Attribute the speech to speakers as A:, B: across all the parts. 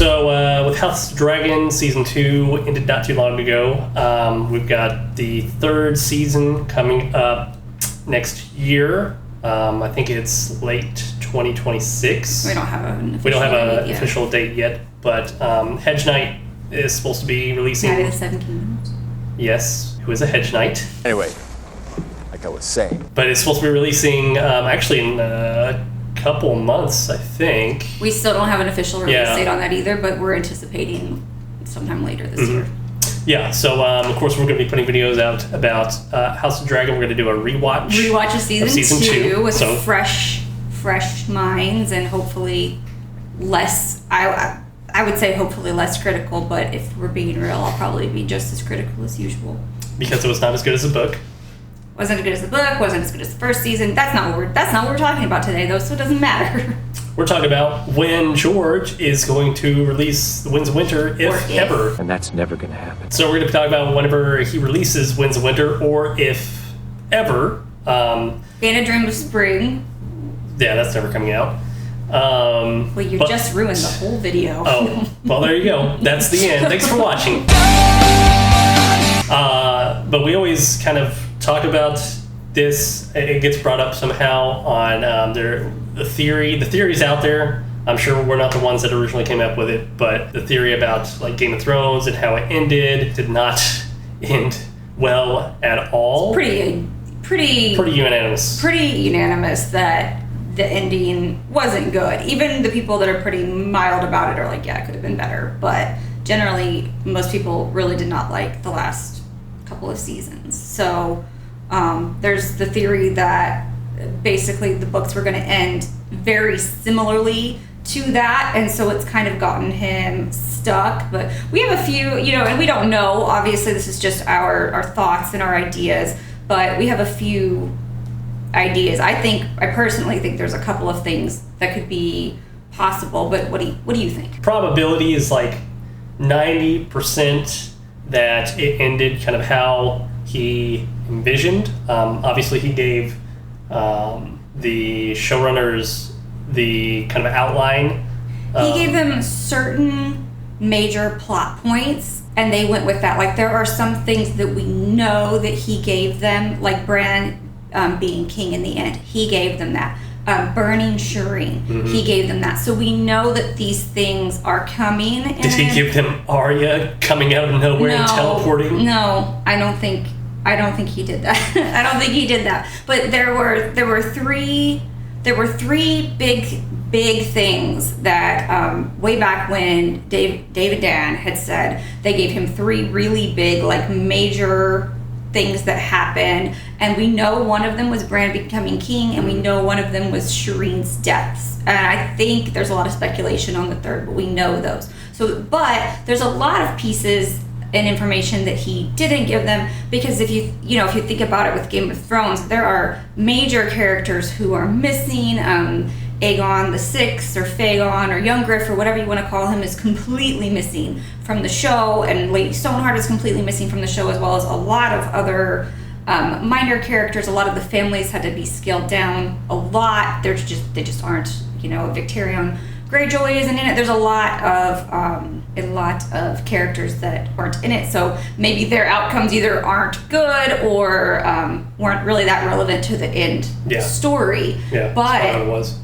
A: So with House of Dragon Season 2 ended not too long ago. We've got the third season coming up next year. I think it's late 2026.
B: We don't have an
A: official date yet, but Hedge Knight is supposed to be releasing...
B: Night of the Seven Kingdoms.
A: Yes, who is a Hedge Knight.
C: Anyway, like I was saying.
A: But it's supposed to be releasing actually in a couple months, I think.
B: We still don't have an official release date on that either, but we're anticipating sometime later this year.
A: Yeah, so of course we're going to be putting videos out about House of Dragon. We're going to do a rewatch
B: of season two with fresh minds and hopefully less. I would say hopefully less critical, but if we're being real, I'll probably be just as critical as usual.
A: Because it was not as good as the book.
B: Wasn't as good as the book. Wasn't as good as the first season. That's not what we're talking about today, though. So it doesn't matter.
A: We're talking about when George is going to release The Winds of Winter, if ever.
C: And that's never going to happen.
A: So we're going to be talking about whenever he releases Winds of Winter, or if ever.
B: And A Dream of Spring.
A: Yeah, that's never coming out.
B: Well, you just ruined the whole video.
A: Oh, well, there you go. That's the end. Thanks for watching. But we always kind of talk about this. It gets brought up somehow on the theory. The theory's out there. I'm sure we're not the ones that originally came up with it, but the theory about like Game of Thrones and how it ended did not end well at all.
B: It's pretty
A: unanimous.
B: Pretty unanimous that the ending wasn't good. Even the people that are pretty mild about it are like, yeah, it could have been better. But generally, most people really did not like the last couple of seasons. So there's the theory that basically the books were going to end very similarly to that, and so it's kind of gotten him stuck. But we have a few, and we don't know. Obviously, this is just our thoughts and our ideas, but we have a few ideas. I personally think there's a couple of things that could be possible, but what do you think?
A: Probability is like 90% that it ended kind of how he envisioned. Obviously, he gave the showrunners the kind of outline.
B: He gave them certain major plot points, and they went with that. Like, there are some things that we know that he gave them, like Bran being king in the end. He gave them that. Burning Shireen, he gave them that. So we know that these things are coming.
A: Did he give them Arya coming out of nowhere and teleporting?
B: No, I don't think he did that. I don't think he did that. But there were three big things that way back when David Dan had said they gave him three really big, like, major things that happened, and we know one of them was Bran becoming king, and we know one of them was Shireen's deaths. And I think there's a lot of speculation on the third, but we know those. But there's a lot of pieces and information that he didn't give them, because if you think about it with Game of Thrones, there are major characters who are missing. Aegon the Sixth, or Fagon, or Young Griff, or whatever you want to call him, is completely missing from the show, and Lady Stoneheart is completely missing from the show, as well as a lot of other minor characters. A lot of the families had to be scaled down a lot. They just aren't. Victorian Greyjoy isn't in it. There's a lot of characters that aren't in it, so maybe their outcomes either aren't good or weren't really that relevant to the end story.
A: Yeah,
B: but
A: that's what it was.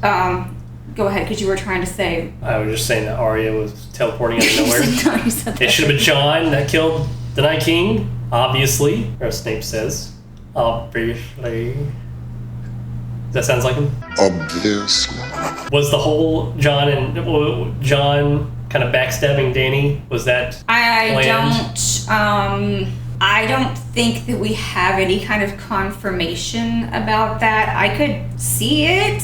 B: Go ahead, because you were trying to say.
A: I was just saying that Arya was teleporting out of nowhere.
B: You said that.
A: It should have been Jon that killed the Night King, obviously, or Snape says. Obviously. That sounds like him?
D: Obviously.
A: Was the whole Jon kind of backstabbing Dany? Was that planned?
B: I don't think that we have any kind of confirmation about that. I could see it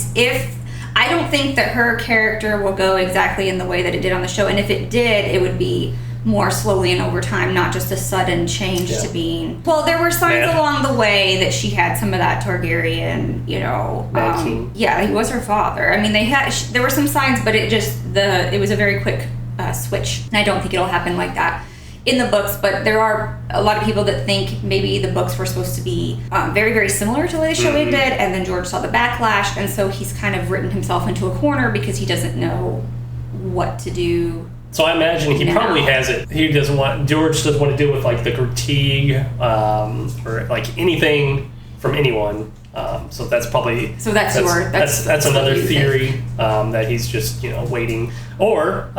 B: I don't think that her character will go exactly in the way that it did on the show, and if it did, it would be more slowly and over time, not just a sudden change to being. Well, there were signs along the way that she had some of that Targaryen, yeah, he was her father. I mean, there were some signs, but it was a very quick switch, and I don't think it'll happen like that in the books. But there are a lot of people that think maybe the books were supposed to be very, very similar to the way the show ended, and then George saw the backlash, and so he's kind of written himself into a corner because he doesn't know what to do
A: So I imagine he probably has it. George doesn't want to deal with like the critique or like anything from anyone. So that's probably that's another theory that he's just waiting. Or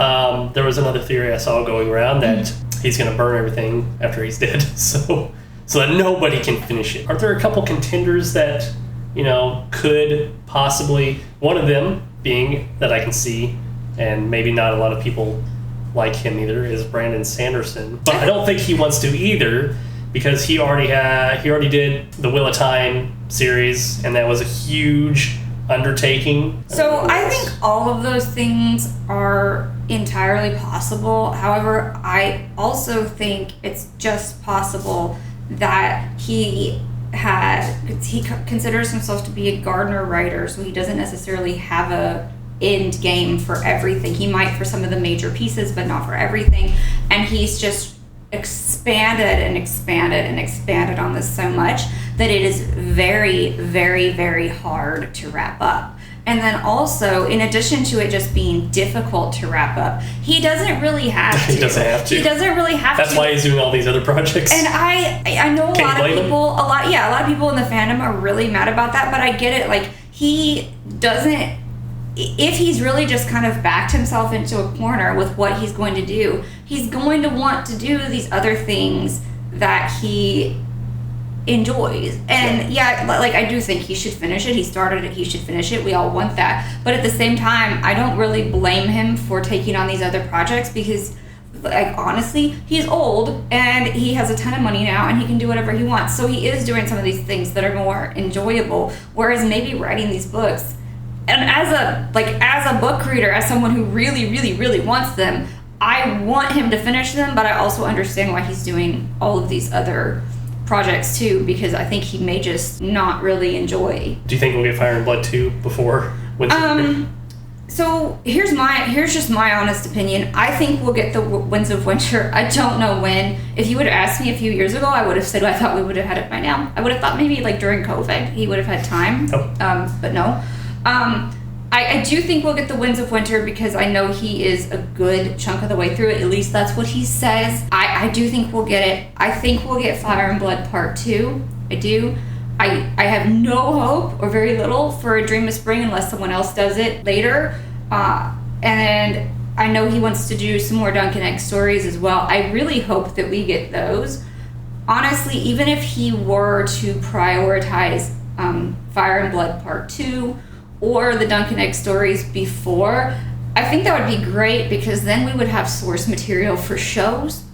A: there was another theory I saw going around that he's going to burn everything after he's dead, so that nobody can finish it. Are there a couple contenders that could possibly, one of them being that I can see, and maybe not a lot of people like him either, is Brandon Sanderson, but I don't think he wants to either, because he already did the Wheel of Time series, and that was a huge undertaking.
B: So I think all of those things are entirely possible. However, I also think it's just possible that he considers himself to be a Gardner writer, so he doesn't necessarily have a end game for everything. He might for some of the major pieces, but not for everything. And he's just expanded and expanded and expanded on this so much that it is very, very, very hard to wrap up. And then also, in addition to it just being difficult to wrap up, he doesn't really have to.
A: He doesn't have to.
B: He doesn't really have
A: to. That's why he's doing all these other projects.
B: And I know a lot of people in the fandom are really mad about that, but I get it. Like, he doesn't, if he's really just kind of backed himself into a corner with what he's going to do, he's going to want to do these other things that he enjoys. And like, I do think he should finish it. He started it, he should finish it. We all want that. But at the same time, I don't really blame him for taking on these other projects, because like, honestly, he's old and he has a ton of money now and he can do whatever he wants. So he is doing some of these things that are more enjoyable, whereas maybe writing these books, and as a book reader, as someone who really, really, really wants them, I want him to finish them, but I also understand why he's doing all of these other projects too, because I think he may just not really enjoy.
A: Do you think we'll get Fire and Blood 2 before Winds?
B: So here's just my honest opinion. I think we'll get the Winds of Winter. I don't know when. If you would have asked me a few years ago, I would have said I thought we would have had it by now. I would have thought maybe like during COVID he would have had time. But no. I do think we'll get the Winds of Winter, because I know he is a good chunk of the way through it. At least that's what he says. I do think we'll get it. I think we'll get Fire and Blood Part 2. I do. I have no hope, or very little, for A Dream of Spring unless someone else does it later. And I know he wants to do some more Duncan Egg stories as well. I really hope that we get those. Honestly, even if he were to prioritize Fire and Blood Part 2 or the Duncan Egg stories before, I think that would be great, because then we would have source material for shows,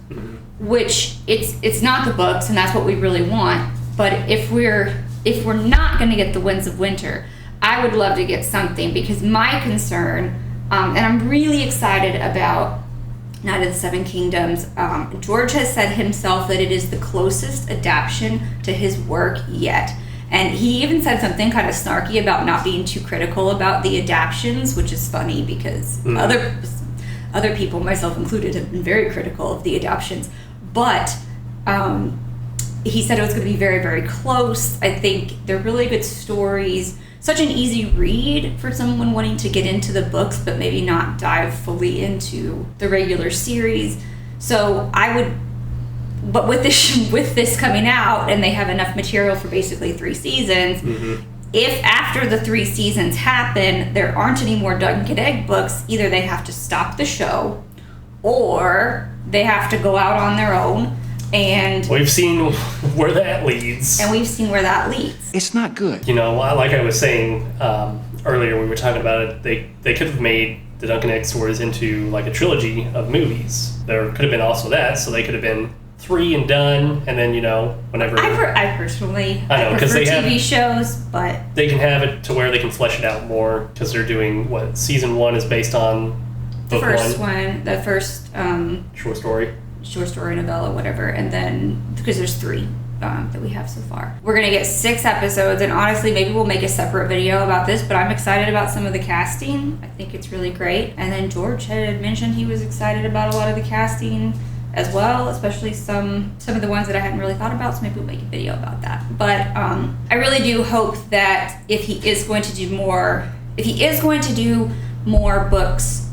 B: which it's not the books, and that's what we really want. But if we're not going to get the Winds of Winter, I would love to get something, because my concern, and I'm really excited about Night of the Seven Kingdoms. George has said himself that it is the closest adaptation to his work yet. And he even said something kind of snarky about not being too critical about the adaptions, which is funny, because other people, myself included, have been very critical of the adaptions. But he said it was going to be very, very close. I think they're really good stories. Such an easy read for someone wanting to get into the books, but maybe not dive fully into the regular series. So but with this coming out, and they have enough material for basically 3 seasons, if after the 3 seasons happen, there aren't any more Duncan Egg books, either they have to stop the show, or they have to go out on their own. And
A: we've seen where that leads.
C: It's not good.
A: Like I was saying earlier, we were talking about it, they could have made the Duncan Egg stories into like a trilogy of movies. There could have been also that, so they could have been 3 and done, and then whenever.
B: I personally prefer TV shows, but
A: they can have it to where they can flesh it out more, because they're doing what season 1 is based on.
B: The first short story novella, whatever, and then because there's 3 that we have so far. We're gonna get 6 episodes, and honestly, maybe we'll make a separate video about this, but I'm excited about some of the casting. I think it's really great. And then George had mentioned he was excited about a lot of the casting as well, especially some of the ones that I hadn't really thought about, so maybe we'll make a video about that. But I really do hope that if he is going to do more books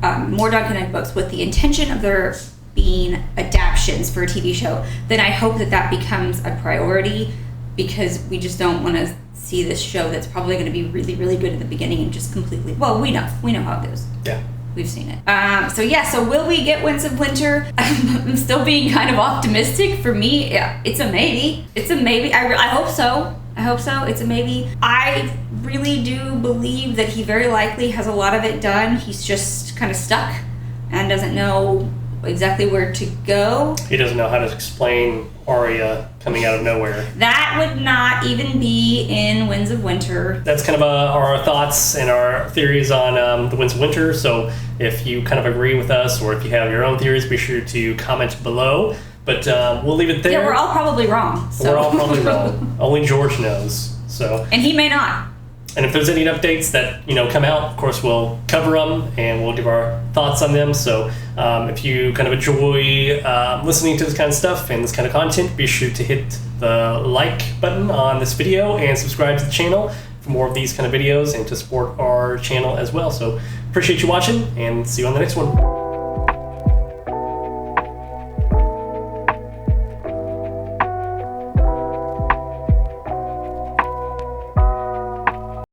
B: more Duncan Egg books with the intention of there being adaptions for a TV show, then I hope that becomes a priority, because we just don't want to see this show that's probably going to be really, really good at the beginning and just completely, well, we know how it goes.
A: Yeah.
B: We've seen it. So will we get Winds of Winter? I'm still being kind of optimistic. For me, yeah, it's a maybe. It's a maybe. I hope so. It's a maybe. I really do believe that he very likely has a lot of it done. He's just kind of stuck and doesn't know exactly where to go.
A: He doesn't know how to explain Arya coming out of nowhere.
B: That would not even be in Winds of Winter.
A: That's kind of our thoughts and our theories on the Winds of Winter. So if you kind of agree with us, or if you have your own theories, be sure to comment below. But we'll leave it there.
B: Yeah, we're all probably wrong. So.
A: We're all probably wrong. Only George knows. So.
B: And he may not.
A: And if there's any updates that come out, of course we'll cover them and we'll give our thoughts on them. So if you kind of enjoy listening to this kind of stuff and this kind of content, be sure to hit the like button on this video and subscribe to the channel for more of these kind of videos and to support our channel as well. So appreciate you watching, and see you on the next one.